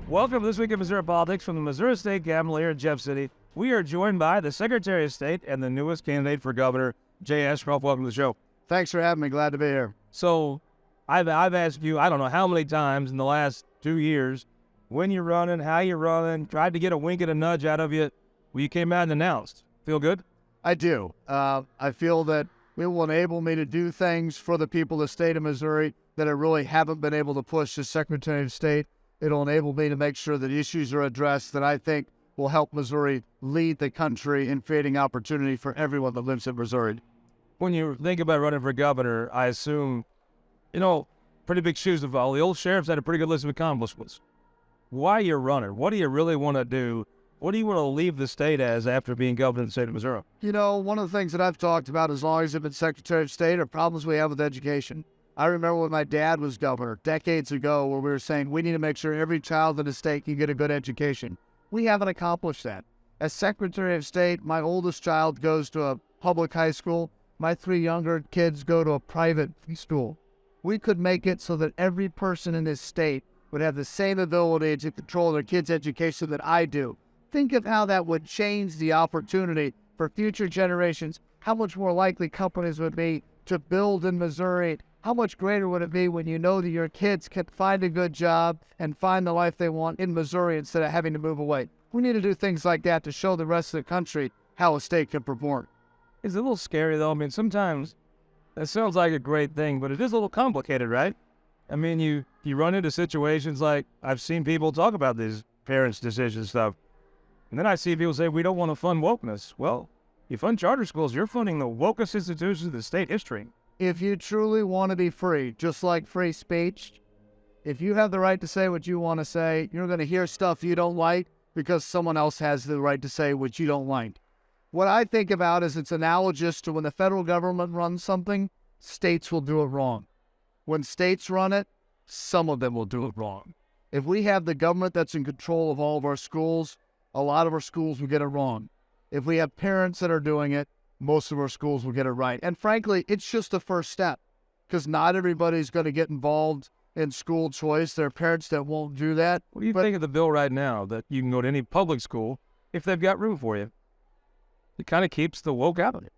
Welcome to This Week in Missouri Politics from the Missouri State Capitol here in Jeff City. We are joined by the Secretary of State and the newest candidate for governor, Jay Ashcroft. Welcome to the show. Thanks for having me. Glad to be here. So I've asked you, I don't know how many times in the last 2 years, when you're running, how you're running, tried to get a wink and a nudge out of you. Well, you came out and announced. Feel good? I do. I feel that it will enable me to do things for the people of the state of Missouri that I really haven't been able to push as Secretary of State. It'll enable me to make sure that issues are addressed that I think will help Missouri lead the country in creating opportunity for everyone that lives in Missouri. When you think about running for governor, I assume, pretty big shoes to fill. The old sheriff's had a pretty good list of accomplishments. Why are you running? What do you really want to do? What do you want to leave the state as after being governor of the state of Missouri? One of the things that I've talked about as long as I've been Secretary of State are problems we have with education. I remember when my dad was governor decades ago where we were saying we need to make sure every child in the state can get a good education. We haven't accomplished that. As Secretary of State, my oldest child goes to a public high school. My 3 younger kids go to a private school. We could make it so that every person in this state would have the same ability to control their kids' education that I do. Think of how that would change the opportunity for future generations, how much more likely companies would be to build in Missouri. How much greater would it be when you know that your kids can find a good job and find the life they want in Missouri instead of having to move away? We need to do things like that to show the rest of the country how a state can perform. It's a little scary, though. I mean, sometimes that sounds like a great thing, but it is a little complicated, right? I mean, you run into situations like I've seen people talk about these parents' decision stuff, and then I see people say, we don't want to fund wokeness. Well, you fund charter schools, you're funding the wokest institutions of the state history. If you truly want to be free, just like free speech, if you have the right to say what you want to say, you're going to hear stuff you don't like because someone else has the right to say what you don't like. What I think about is it's analogous to when the federal government runs something, states will do it wrong. When states run it, some of them will do it wrong. If we have the government that's in control of all of our schools, a lot of our schools will get it wrong. If we have parents that are doing it, most of our schools will get it right. And frankly, it's just the first step because not everybody's going to get involved in school choice. There are parents that won't do that. What do you think of the bill right now that you can go to any public school if they've got room for you? It kind of keeps the woke out of it.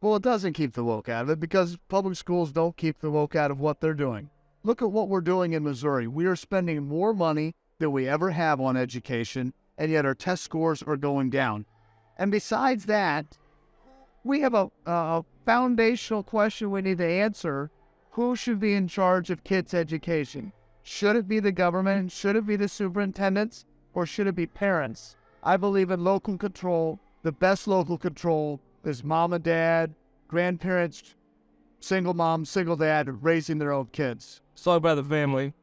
Well, it doesn't keep the woke out of it because public schools don't keep the woke out of what they're doing. Look at what we're doing in Missouri. We are spending more money than we ever have on education, and yet our test scores are going down. And besides that, we have a foundational question we need to answer. Who should be in charge of kids' education? Should it be the government? Should it be the superintendents? Or should it be parents? I believe in local control. The best local control is mom and dad, grandparents, single mom, single dad, raising their own kids. Let's talk about the family.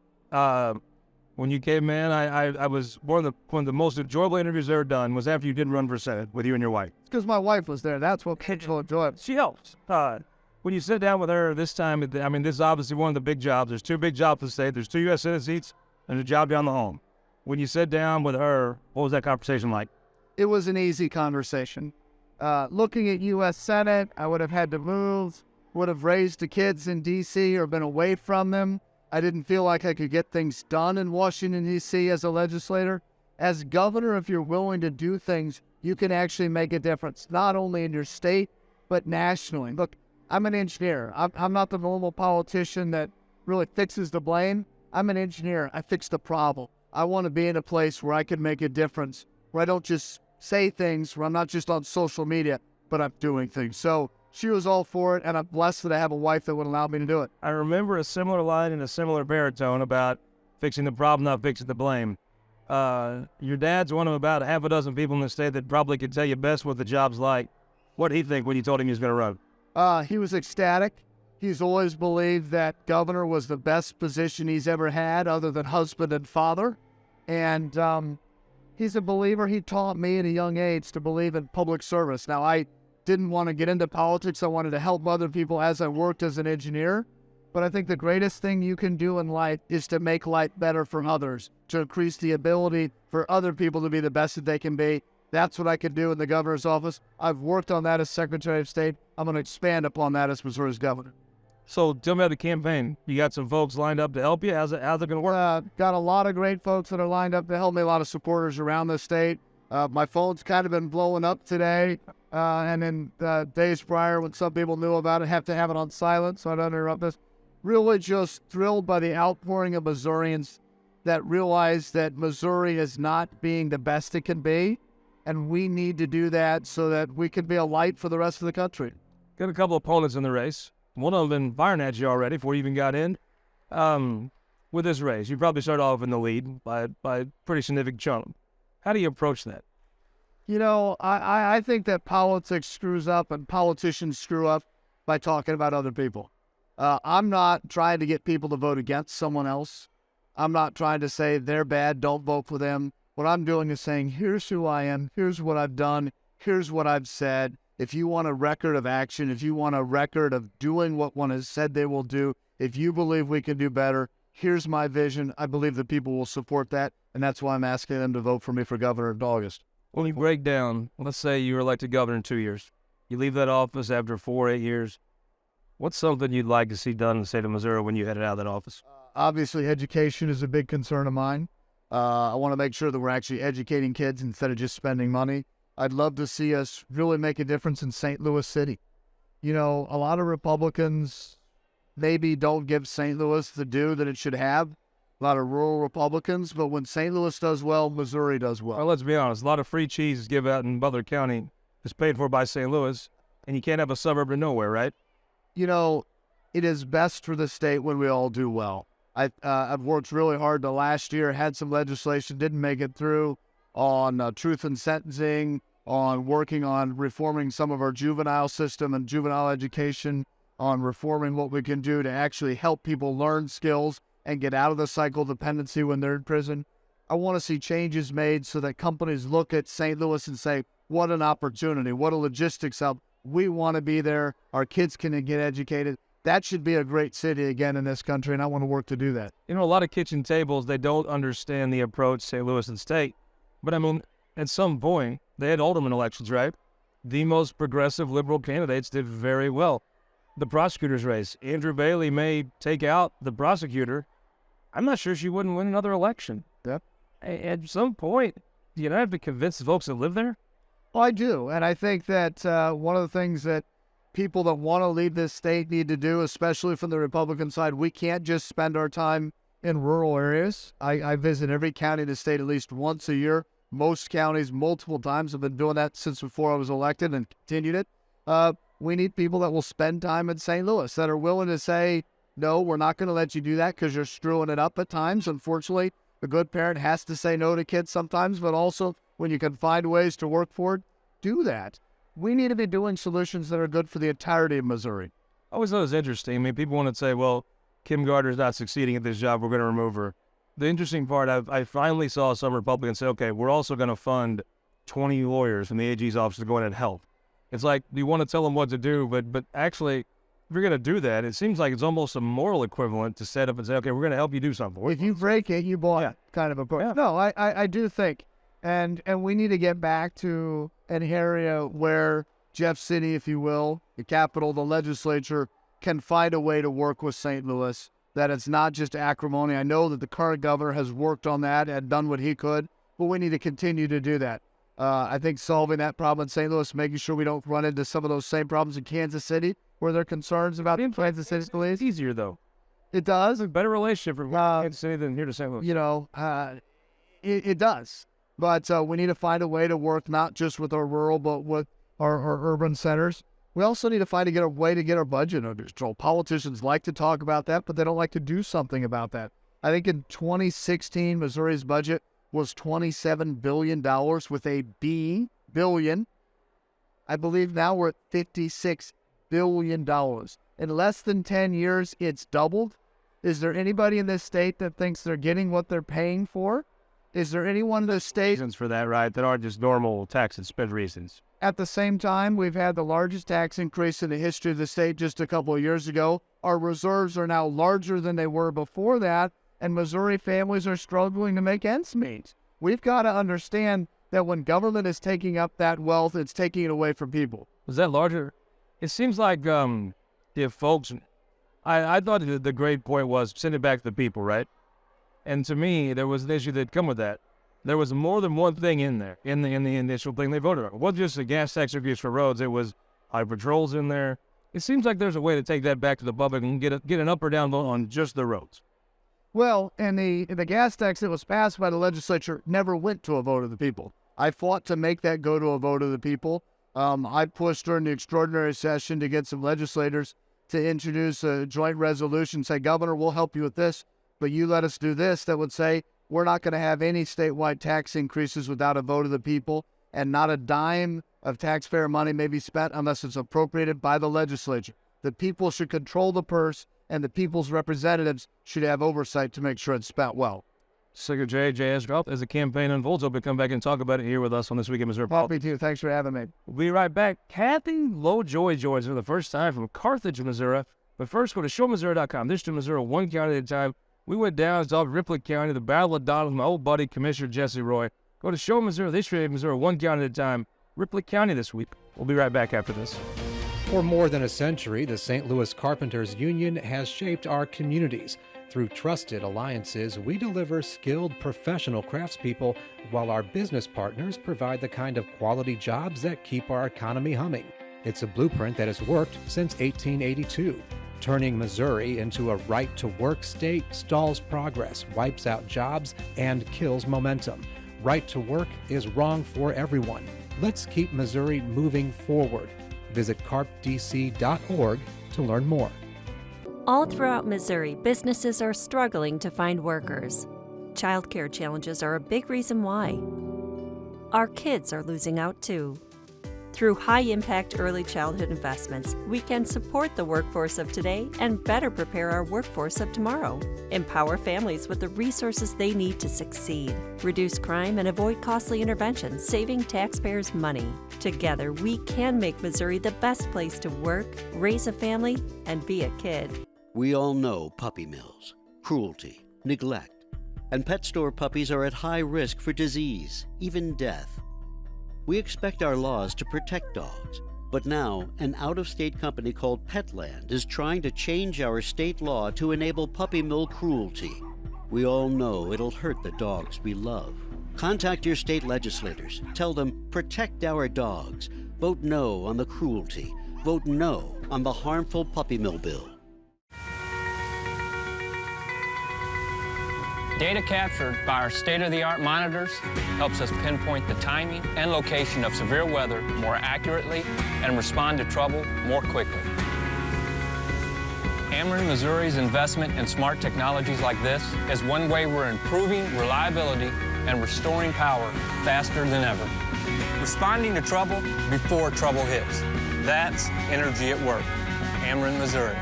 When you came in, I was one of the most enjoyable interviews I've ever done was after you did run for Senate with you and your wife. It's because my wife was there. That's what kids will enjoy. She helps. When you sit down with her this time, I mean, this is obviously one of the big jobs. There's 2 big jobs to the state. There's 2 U.S. Senate seats and a job down the home. When you sit down with her, what was that conversation like? It was an easy conversation. Looking at U.S. Senate, I would have had to move, would have raised the kids in D.C. or been away from them. I didn't feel like I could get things done in Washington, D.C. as a legislator. As governor, if you're willing to do things, you can actually make a difference, not only in your state, but nationally. Look, I'm an engineer. I'm not the normal politician that really fixes the blame. I'm an engineer. I fix the problem. I want to be in a place where I can make a difference, where I don't just say things, where I'm not just on social media, but I'm doing things. So she was all for it, and I'm blessed that I have a wife that would allow me to do it. I remember a similar line in a similar baritone about fixing the problem, not fixing the blame. Your dad's one of about half a dozen people in the state that probably could tell you best what the job's like. What did he think when you told him he was going to run? He was ecstatic. He's always believed that governor was the best position he's ever had other than husband and father. And he's a believer. He taught me at a young age to believe in public service. Now, I didn't want to get into politics. I wanted to help other people as I worked as an engineer. But I think the greatest thing you can do in life is to make life better for others, to increase the ability for other people to be the best that they can be. That's what I could do in the governor's office. I've worked on that as Secretary of State. I'm going to expand upon that as Missouri's governor. So tell me about the campaign. You got some folks lined up to help you. How's it going to work? Got a lot of great folks that are lined up to help me, a lot of supporters around the state. My phone's kind of been blowing up today, and in days prior when some people knew about it, have to have it on silent so I don't interrupt this. Really just thrilled by the outpouring of Missourians that realize that Missouri is not being the best it can be, and we need to do that so that we can be a light for the rest of the country. Got a couple opponents in the race. One of them been firing at you already before you even got in. With this race, you probably start off in the lead by a pretty significant chunk. How do you approach that? You know, I think that politics screws up and politicians screw up by talking about other people. I'm not trying to get people to vote against someone else. I'm not trying to say they're bad, don't vote for them. What I'm doing is saying, here's who I am, here's what I've done, here's what I've said. If you want a record of action, if you want a record of doing what one has said they will do, if you believe we can do better, here's my vision. I believe that people will support that, and that's why I'm asking them to vote for me for governor in August. When you break down, let's say you were elected governor in 2 years. You leave that office after 4 or 8 years. What's something you'd like to see done in the state of Missouri when you headed out of that office? Obviously, education is a big concern of mine. I want to make sure that we're actually educating kids instead of just spending money. I'd love to see us really make a difference in St. Louis City. You know, a lot of Republicans maybe don't give St. Louis the due that it should have. A lot of rural Republicans, but when St. Louis does well, Missouri does well. Well, let's be honest. A lot of free cheese is given out in Butler County is paid for by St. Louis, and you can't have a suburb of nowhere, right? You know, it is best for the state when we all do well. I've worked really hard the last year, had some legislation, didn't make it through on truth in sentencing, on working on reforming some of our juvenile system and juvenile education, on reforming what we can do to actually help people learn skills and get out of the cycle of dependency when they're in prison. I want to see changes made so that companies look at St. Louis and say, what an opportunity, what a logistics hub. We want to be there. Our kids can get educated. That should be a great city again in this country, and I want to work to do that. You know, a lot of kitchen tables, they don't understand the approach St. Louis and state. But, I mean, at some point, they had alderman elections, right? The most progressive liberal candidates did very well. The prosecutor's race, Andrew Bailey may take out the prosecutor. I'm not sure she wouldn't win another election. Yep. At some point, do you not have to convince the folks that live there? Well, I do, and I think that one of the things that people that want to leave this state need to do, especially from the Republican side, we can't just spend our time in rural areas. I visit every county in the state at least once a year. Most counties, multiple times. I've been doing that since before I was elected and continued it. We need people that will spend time in St. Louis, that are willing to say, no, we're not going to let you do that because you're screwing it up at times. Unfortunately, a good parent has to say no to kids sometimes, but also when you can find ways to work for it, do that. We need to be doing solutions that are good for the entirety of Missouri. I always thought it was interesting. I mean, people want to say, well, Kim Gardner's not succeeding at this job, we're going to remove her. The interesting part, I finally saw some Republicans say, okay, we're also going to fund 20 lawyers from the AG's office to go in and help. It's like, you want to tell them what to do, but actually, if you're going to do that, it seems like it's almost a moral equivalent to set up and say, okay, we're going to help you do something. If you break it, you bought it, kind of approach. Yeah. No, I do think, and we need to get back to an area where Jeff City, if you will, the capital, the legislature, can find a way to work with St. Louis, that it's not just acrimony. I know that the current governor has worked on that and done what he could, but we need to continue to do that. I think solving that problem in St. Louis, making sure we don't run into some of those same problems in Kansas City, where there are concerns about Kansas City police. It's easier, though. It does. It's a better relationship from Kansas City than here to St. Louis. You know, it does. But we need to find a way to work not just with our rural, but with our urban centers. We also need to find a way to get our budget under control. Politicians like to talk about that, but they don't like to do something about that. I think in 2016, Missouri's budget was $27 billion with a B, billion. I believe now we're at $56 billion. In less than 10 years, it's doubled. Is there anybody in this state that thinks they're getting what they're paying for? Is there anyone in the state Reasons for that, right, that aren't just normal tax and spend reasons? At the same time, we've had the largest tax increase in the history of the state just a couple of years ago. Our reserves are now larger than they were before that, and Missouri families are struggling to make ends meet. We've got to understand that when government is taking up that wealth, it's taking it away from people. Was that larger? It seems like if folks I thought the great point was send it back to the people, right? And to me, there was an issue that come with that. There was more than one thing in there, in the initial thing they voted on. It wasn't just a gas tax increase for roads. It was high patrols in there. It seems like there's a way to take that back to the public and get an up or down vote on just the roads. Well, and the gas tax that was passed by the legislature never went to a vote of the people. I fought to make that go to a vote of the people. I pushed during the extraordinary session to get some legislators to introduce a joint resolution, say, Governor, we'll help you with this, but you let us do this, that would say we're not going to have any statewide tax increases without a vote of the people, and not a dime of taxpayer money may be spent unless it's appropriated by the legislature. The people should control the purse, and the people's representatives should have oversight to make sure it's spent well. Secretary Jay Ashcroft, as the campaign unfolds, hope you come back and talk about it here with us on This Week in Missouri Politics. Happy to. Thanks for having me. We'll be right back. Cathy Lovejoy joins for the first time from Carthage, Missouri. But first, go to showmissouri.com. This to Missouri, one county at a time. We went down and saw Ripley County, the Battle of Donald, my old buddy, Commissioner Jesse Roy. Go to Show Missouri, this to Missouri, one county at a time. Ripley County this week. We'll be right back after this. For more than a century, the St. Louis Carpenters Union has shaped our communities. Through trusted alliances, we deliver skilled professional craftspeople while our business partners provide the kind of quality jobs that keep our economy humming. It's a blueprint that has worked since 1882. Turning Missouri into a right-to-work state stalls progress, wipes out jobs, and kills momentum. Right to work is wrong for everyone. Let's keep Missouri moving forward. Visit carpdc.org to learn more. All throughout Missouri, businesses are struggling to find workers. Childcare challenges are a big reason why. Our kids are losing out too. Through high-impact early childhood investments, we can support the workforce of today and better prepare our workforce of tomorrow. Empower families with the resources they need to succeed. Reduce crime and avoid costly interventions, saving taxpayers money. Together, we can make Missouri the best place to work, raise a family, and be a kid. We all know puppy mills, cruelty, neglect, and pet store puppies are at high risk for disease, even death. We expect our laws to protect dogs, but now an out-of-state company called Petland is trying to change our state law to enable puppy mill cruelty. We all know it'll hurt the dogs we love. Contact your state legislators. Tell them, protect our dogs. Vote no on the cruelty. Vote no on the harmful puppy mill bill. Data captured by our state-of-the-art monitors helps us pinpoint the timing and location of severe weather more accurately and respond to trouble more quickly. Ameren Missouri's investment in smart technologies like this is one way we're improving reliability and restoring power faster than ever. Responding to trouble before trouble hits. That's energy at work. Ameren, Missouri.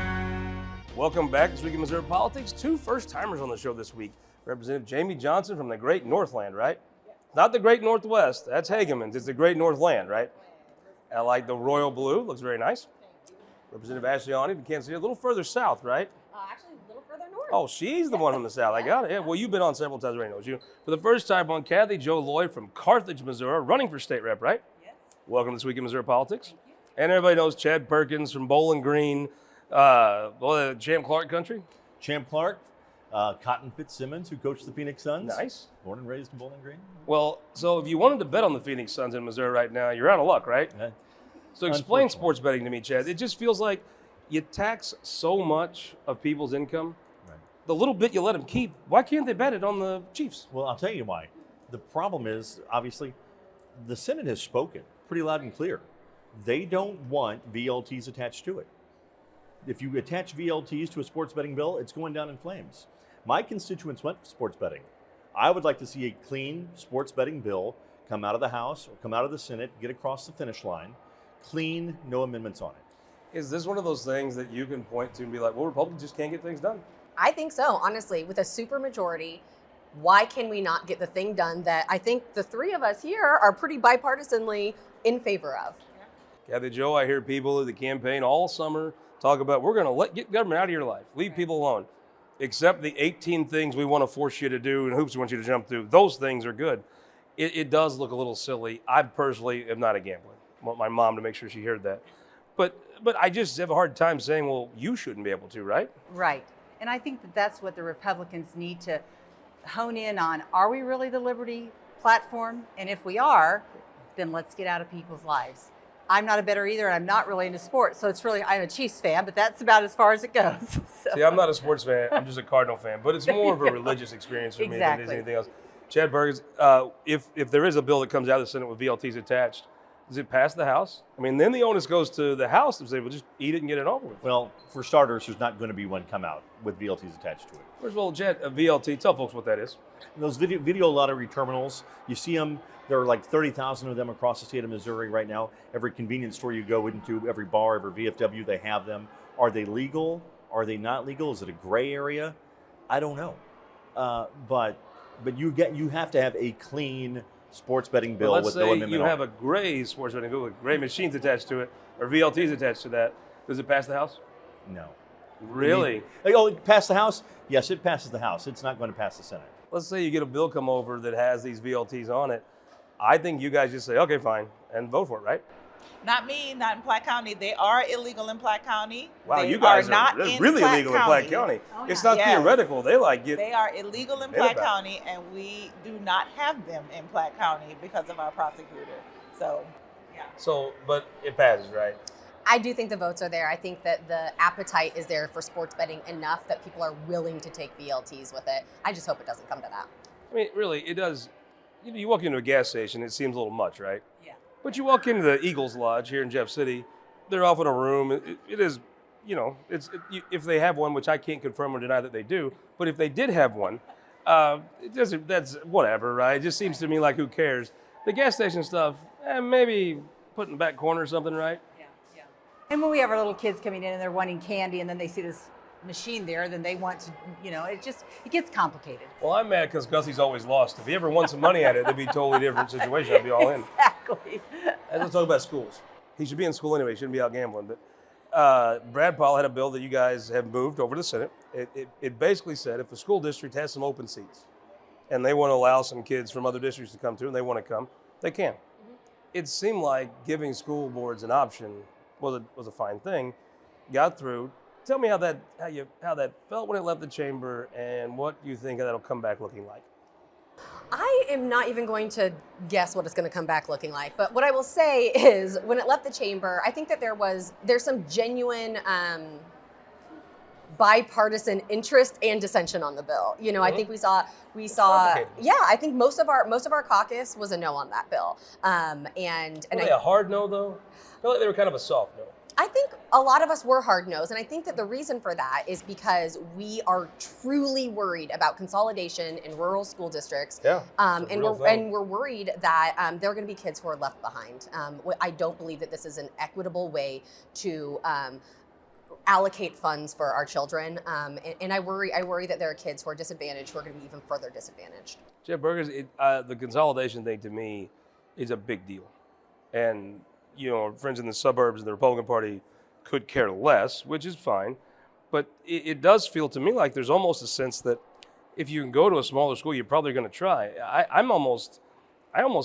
Welcome back to This Week in Missouri Politics. Two first-timers on the show this week. Representative Jamie Johnson from the Great Northland, right? Yes. Not the Great Northwest. That's Hageman's. It's the Great Northland, right? I like the royal blue. Looks very nice. Representative Ashley Aune from Kansas City. A little further south, right? Actually, a little further north. Oh, she's the one from the south. I got it. Yeah, well, you've been on several times already, knows you. For the first time on Cathy Jo Lloyd from Carthage, Missouri, running for state rep, right? Yes. Welcome to This Week in Missouri Politics. And everybody knows Chad Perkins from Bowling Green, Champ Clark country. Champ Clark. Cotton Fitzsimmons, who coached the Phoenix Suns. Nice. Born and raised in Bowling Green. Well, so if you wanted to bet on the Phoenix Suns in Missouri right now, you're out of luck, right? Yeah. So explain sports betting to me, Chad. It just feels like you tax so much of people's income. Right. The little bit you let them keep, why can't they bet it on the Chiefs? Well, I'll tell you why. The problem is, obviously, the Senate has spoken pretty loud and clear. They don't want VLTs attached to it. If you attach VLTs to a sports betting bill, it's going down in flames. My constituents want sports betting. I would like to see a clean sports betting bill come out of the House or come out of the Senate, get across the finish line, clean, no amendments on it. Is this one of those things that you can point to and be like, well, Republicans just can't get things done? I think so, honestly. With a supermajority, why can we not get the thing done that I think the three of us here are pretty bipartisanly in favor of? Cathy Jo, I hear people at the campaign all summer talk about, we're going to get government out of your life, leave people alone. Except the 18 things we want to force you to do and hoops we want you to jump through. Those things are good. It does look a little silly. I personally am not a gambler. I want my mom to make sure she heard that. But But I just have a hard time saying, well, you shouldn't be able to, right? Right. And I think that that's what the Republicans need to hone in on. Are we really the liberty platform? And if we are, then let's get out of people's lives. I'm not a bettor either, and I'm not really into sports. So I'm a Chiefs fan, but that's about as far as it goes. So. See, I'm not a sports fan. I'm just a Cardinal fan. But it's more of a religious experience for me than it is anything else. Chad Perkins, if there is a bill that comes out of the Senate with VLTs attached, does it pass the House? I mean, then the onus goes to the House to say, well, just eat it and get it over with. Well, for starters, there's not going to be one come out with VLTs attached to it. First of all, Chad, a VLT, tell folks what that is. Those video lottery terminals, you see them, there are like 30,000 of them across the state of Missouri right now. Every convenience store you go into, every bar, every VFW, they have them. Are they legal? Are they not legal? Is it a gray area? I don't know. But you have to have a clean sports betting bill with no amendment. Let's say you have a gray sports betting bill with gray machines attached to it, or VLTs attached to that. Does it pass the House? No. Really? It passed the House? Yes, it passes the House. It's not going to pass the Senate. Let's say you get a bill come over that has these VLTs on it. I think you guys just say, okay, fine, and vote for it, right? Not me, not in Platte County. They are illegal in Platte County. Wow, they you guys are not really illegal in Platte County. Oh, it's not theoretical. They They are illegal in Platte County, and we do not have them in Platte County because of our prosecutor. So, yeah. So, but it passes, right? I do think the votes are there. I think that the appetite is there for sports betting enough that people are willing to take VLTs with it. I just hope it doesn't come to that. I mean, really, it does. You walk into a gas station, it seems a little much, right? Yeah. But you walk into the Eagles Lodge here in Jeff City, they're off in a room. It is, if they have one, which I can't confirm or deny that they do, but if they did have one, that's whatever, right? It just seems to me like who cares? The gas station stuff, maybe put in the back corner or something, right? Yeah. And when we have our little kids coming in and they're wanting candy and then they see this machine there, then they want to, it gets complicated. Well, I'm mad because Gussie's always lost. If he ever won some money at it, it'd be a totally different situation. I'd be all in. Exactly. And let's talk about schools. He should be in school anyway. He shouldn't be out gambling. But Brad Powell had a bill that you guys have moved over to the Senate. It basically said if a school district has some open seats and they want to allow some kids from other districts to come to and they want to come, they can. Mm-hmm. It seemed like giving school boards an option was a fine thing. Got through. Tell me how that felt when it left the chamber and what you think that'll come back looking like. I am not even going to guess what it's going to come back looking like. But what I will say is when it left the chamber, I think that there's some genuine bipartisan interest and dissension on the bill. Mm-hmm. I think we saw I think most of our caucus was a no on that bill. And were they a hard no though? I feel like they were kind of a soft no. I think a lot of us were hard-nosed, and I think that the reason for that is because we are truly worried about consolidation in rural school districts. Yeah, and we're worried that there are going to be kids who are left behind. I don't believe that this is an equitable way to allocate funds for our children, and I worry that there are kids who are disadvantaged who are going to be even further disadvantaged. Jeff Burgers, the consolidation thing to me is a big deal, and friends in the suburbs and the Republican Party could care less, which is fine. But it does feel to me like there's almost a sense that if you can go to a smaller school, you're probably going to try. I almost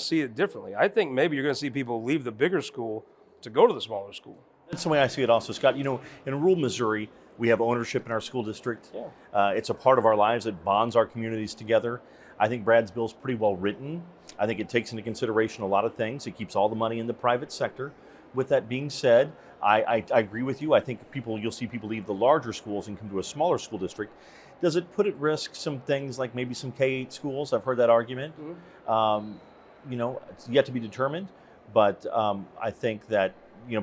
see it differently. I think maybe you're going to see people leave the bigger school to go to the smaller school. That's the way I see it also, Scott. In rural Missouri, we have ownership in our school district. Yeah. It's a part of our lives. It bonds our communities together. I think Brad's bill is pretty well written. I think it takes into consideration a lot of things. It keeps all the money in the private sector. With that being said, I agree with you. I think you'll see people leave the larger schools and come to a smaller school district. Does it put at risk some things like maybe some K-8 schools? I've heard that argument. Mm-hmm. It's yet to be determined. But I think that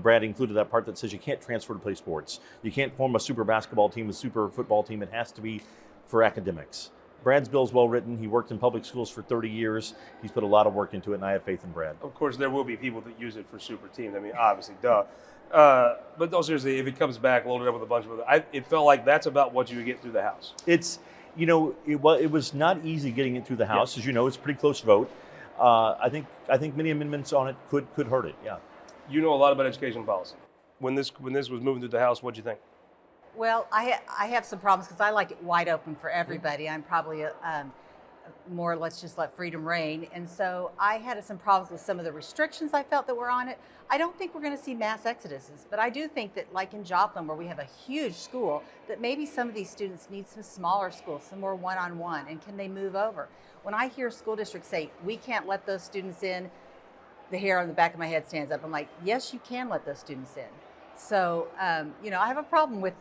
Brad included that part that says you can't transfer to play sports. You can't form a super basketball team, a super football team. It has to be for academics. Brad's bill is well written. He worked in public schools for 30 years. He's put a lot of work into it, and I have faith in Brad. Of course, there will be people that use it for super teams. I mean, obviously, duh. But no, seriously, if it comes back loaded up with a bunch of it felt like that's about what you would get through the House. It was not easy getting it through the House. Yes. As you know, it's a pretty close vote. I think many amendments on it could hurt it. Yeah. You know a lot about education policy. When this was moving through the House, what'd you think? Well, I have some problems because I like it wide open for everybody. I'm probably more let's just let freedom reign. And so I had some problems with some of the restrictions I felt that were on it. I don't think we're going to see mass exoduses, but I do think that like in Joplin, where we have a huge school, that maybe some of these students need some smaller schools, some more one-on-one, and can they move over? When I hear school districts say, we can't let those students in, the hair on the back of my head stands up. I'm like, yes, you can let those students in. So, you know, I have a problem with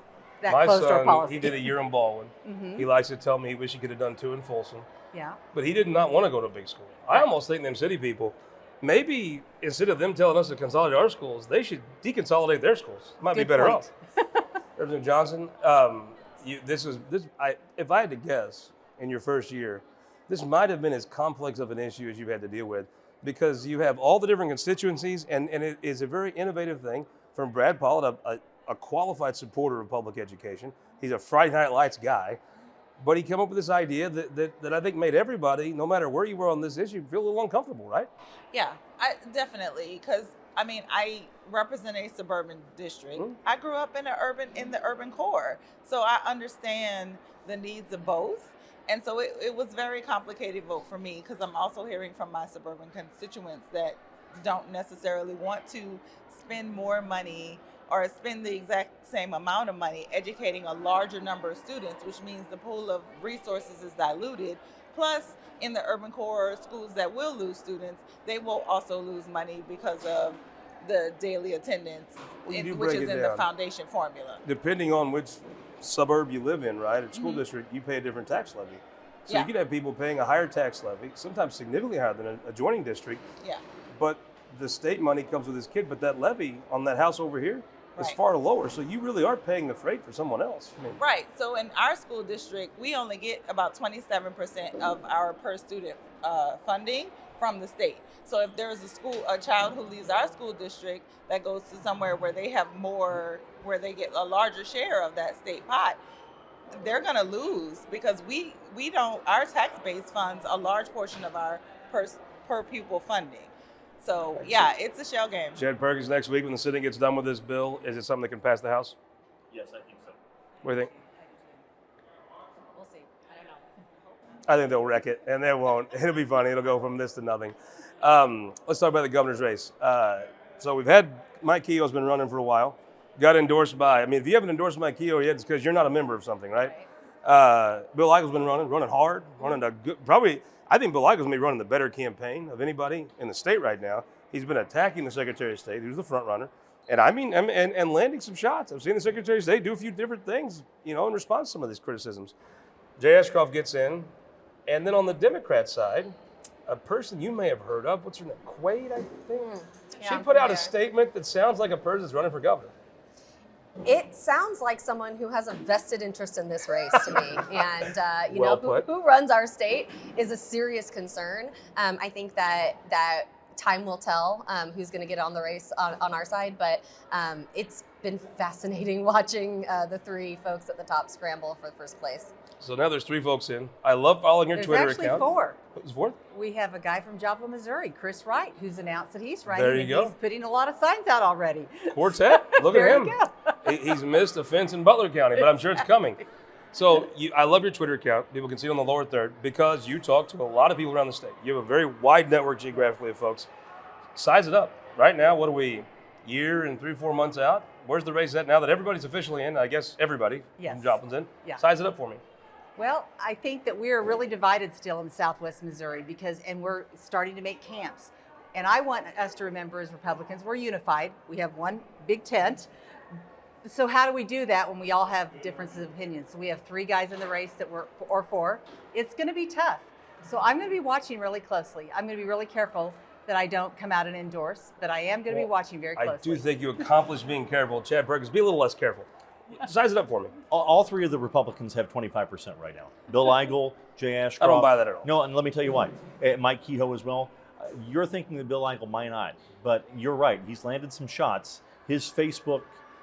that closed-door policy. He did a year in Baldwin. Mm-hmm. He likes to tell me he wish he could have done 2 in Folsom. Yeah. But he did not want to go to a big school. I almost think them city people, maybe instead of them telling us to consolidate our schools, they should deconsolidate their schools. Might be better off. Representative Johnson, if I had to guess in your first year, this might have been as complex of an issue as you've had to deal with, because you have all the different constituencies, and it is a very innovative thing from Brad Pollitt, a qualified supporter of public education. He's a Friday Night Lights guy. But he came up with this idea that I think made everybody, no matter where you were on this issue, feel a little uncomfortable, right? Yeah, definitely. Because I mean, I represent a suburban district. Mm-hmm. I grew up in the urban core, so I understand the needs of both. And so it was very complicated vote for me, because I'm also hearing from my suburban constituents that don't necessarily want to spend more money or spend the exact same amount of money educating a larger number of students, which means the pool of resources is diluted. Plus, in the urban core schools that will lose students, they will also lose money because of the daily attendance, which is in the foundation formula. Depending on which suburb you live in, right, or school district, you pay a different tax levy. So you could have people paying a higher tax levy, sometimes significantly higher than an adjoining district. Yeah. But the state money comes with this kid, but that levy on that house over here is far lower. So you really are paying the freight for someone else. I mean, right. So in our school district, we only get about 27% of our per student funding from the state. So if there's a child who leaves our school district that goes to somewhere where they have more, where they get a larger share of that state pot, they're going to lose, because our tax base funds a large portion of our per pupil funding. So, yeah, it's a shell game. Chad Perkins, next week when the Senate gets done with this bill, is it something that can pass the House? Yes, I think so. What do you think? We'll see. I don't know. I think they'll wreck it, and they won't. It'll be funny. It'll go from this to nothing. Let's talk about the governor's race. So we've had Mike Keogh's been running for a while. Got endorsed by, if you haven't endorsed Mike Keogh yet, it's because you're not a member of something, right? Bill Eichel's been running hard, running a good, I think Bill Eichel's going to be running the better campaign of anybody in the state right now. He's been attacking the Secretary of State, who's the front runner, and and landing some shots. I've seen the Secretary of State do a few different things, in response to some of these criticisms. Jay Ashcroft gets in, and then on the Democrat side, a person you may have heard of, what's her name, Quaid, I think? She put out a statement that sounds like a person that's running for governor. It sounds like someone who has a vested interest in this race to me. And, who runs our state is a serious concern. I think that time will tell who's going to get on the race on our side. But it's been fascinating watching the three folks at the top scramble for first place. So now there's 3 folks in. I love following your Twitter account. There's actually 4. Who's 4? We have a guy from Joplin, Missouri, Chris Wright, who's announced that he's running. There you go. He's putting a lot of signs out already. Quartet. Look at him. There you go. He's missed a fence in Butler County, but I'm sure it's coming. So I love your Twitter account. People can see it on the lower third, because you talk to a lot of people around the state. You have a very wide network geographically of folks. Size it up. Right now, what are we, year and 3-4 months out? Where's the race at now that everybody's officially in? I guess everybody from Joplin's in. Yeah. Size it up for me. Well, I think that we are really divided still in Southwest Missouri, and we're starting to make camps. And I want us to remember, as Republicans, we're unified. We have one big tent. So how do we do that when we all have differences of opinions? So we have 3 guys in the race or 4. It's going to be tough. So I'm going to be watching really closely. I'm going to be really careful that I don't come out and endorse, but I am going to be watching very closely. I do think you accomplished being careful. Chad Perkins, be a little less careful. Size it up for me. All 3 of the Republicans have 25% right now. Bill Eigel, Jay Ashcroft. I don't buy that at all. No, and let me tell you why. Mike Keogh as well. You're thinking that Bill Eigel might not, but you're right. He's landed some shots. His Facebook,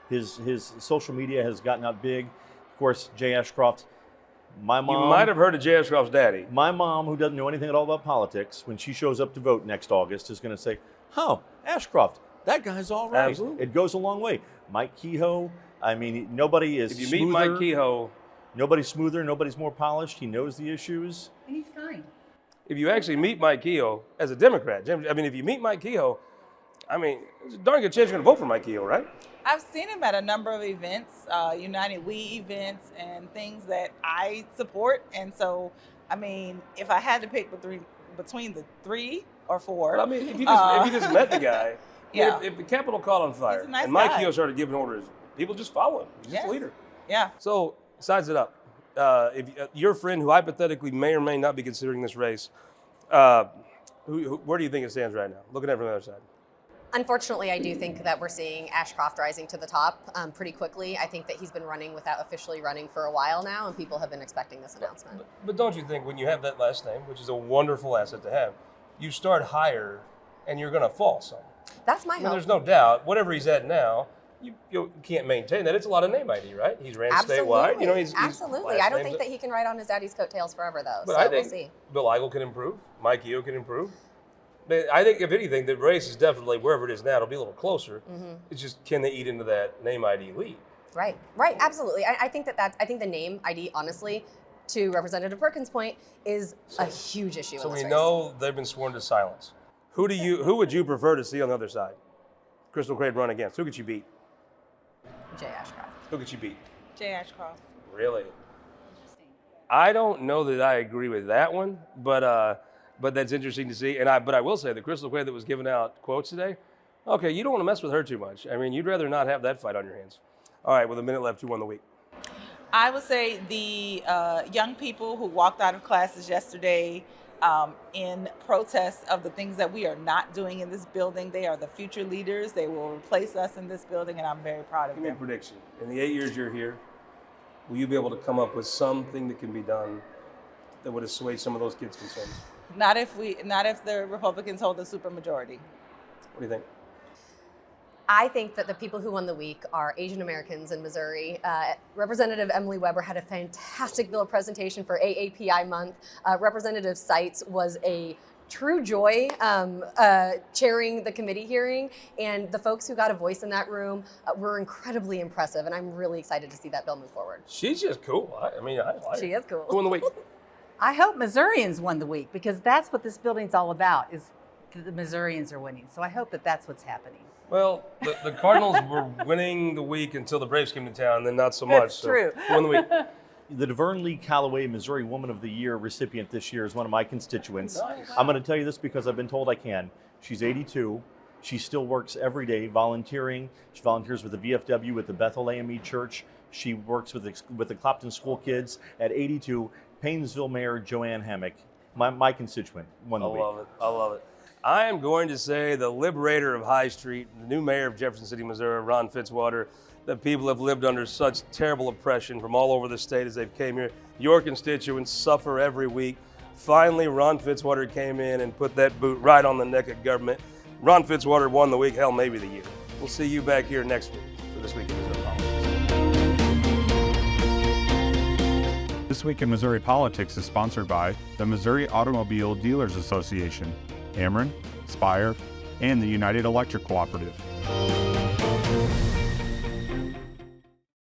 his social media has gotten out big. Of course, Jay Ashcroft. My mom. You might have heard of Jay Ashcroft's daddy. My mom, who doesn't know anything at all about politics, when she shows up to vote next August, is going to say, "Oh, Ashcroft, that guy's all right." Absolutely. It goes a long way. Mike Keogh. Nobody is. If you smoother. meet Mike Keogh, nobody's smoother. Nobody's more polished. He knows the issues. And he's kind. if you actually meet Mike Keogh as a Democrat, I mean, if you meet Mike Keogh, I mean, there's a darn good chance you're going to vote for Mike Keogh, right? I've seen him at a number of events, United We events, and things that I support. And so, I mean, if I had to pick between the 3 or 4. But I mean, if you just met the guy, yeah. if the Capitol caught on fire He's a nice and Mike guy. Keogh started giving orders, people just follow him. He's just Yes. a leader. Yeah. So, size it up. If your friend who hypothetically may or may not be considering this race, where do you think it stands right now? Looking at it from the other side. Unfortunately, I do think that we're seeing Ashcroft rising to the top pretty quickly. I think that he's been running without officially running for a while now, and people have been expecting this announcement. But don't you think when you have that last name, which is a wonderful asset to have, you start higher and you're going to fall some? That's my I mean, hope. there's no doubt. Whatever he's at now, you can't maintain that. It's a lot of name ID, right? He's ran statewide. You know, he's Absolutely. I don't think that he can ride on his daddy's coattails forever, though. But So I we'll think see. Bill Eigel can improve. Mike Keogh can improve. But I think, if anything, the race is definitely, wherever it is now, it'll be a little closer. Mm-hmm. It's just, can they eat into that name ID lead? Right. Absolutely. I think I think the name ID, honestly, to Representative Perkins' point, is a huge issue So in this we race. know they've been sworn to silence. Who would you prefer to see on the other side? Crystal Craig run against. Who could you beat? Jay Ashcroft. Who could you beat? Jay Ashcroft. Really? I don't know that I agree with that one, but that's interesting to see. But I will say the Crystal Craig that was giving out quotes today. Okay, you don't want to mess with her too much. I mean, you'd rather not have that fight on your hands. All right, with a minute left, who won the week? I would say the young people who walked out of classes yesterday in protest of the things that we are not doing in this building. They are the future leaders. They will replace us in this building, and I'm very proud of Give me a them. prediction. In the 8 years you're here, will you be able to come up with something that can be done that would assuage some of those kids' concerns? Not if the Republicans hold a supermajority. What do you think? I think that the people who won the week are Asian Americans in Missouri. Representative Emily Weber had a fantastic bill presentation for AAPI month. Representative Seitz was a true joy chairing the committee hearing, and the folks who got a voice in that room were incredibly impressive, and I'm really excited to see that bill move forward. She's just cool. I like She her. is cool. Who won the week? I hope Missourians won the week, because that's what this building's all about, is the Missourians are winning. So I hope that that's what's happening. Well, the Cardinals were winning the week until the Braves came to town, and then not so much. That's true. Who won the week? The DeVern Lee Calloway Missouri Woman of the Year recipient this year is one of my constituents. Nice. I'm going to tell you this because I've been told I can. She's 82. She still works every day volunteering. She volunteers with the VFW at the Bethel AME Church. She works with the Clopton School Kids. At 82, Paynesville Mayor Joanne Hammock, my constituent, won the week. I love it. I am going to say the liberator of High Street, the new mayor of Jefferson City, Missouri, Ron Fitzwater. The people have lived under such terrible oppression from all over the state as they've came here. Your constituents suffer every week. Finally, Ron Fitzwater came in and put that boot right on the neck of government. Ron Fitzwater won the week, hell, maybe the year. We'll see you back here next week for This Week in Missouri Politics. This Week in Missouri Politics is sponsored by the Missouri Automobile Dealers Association, Ameren, Spire, and the United Electric Cooperative.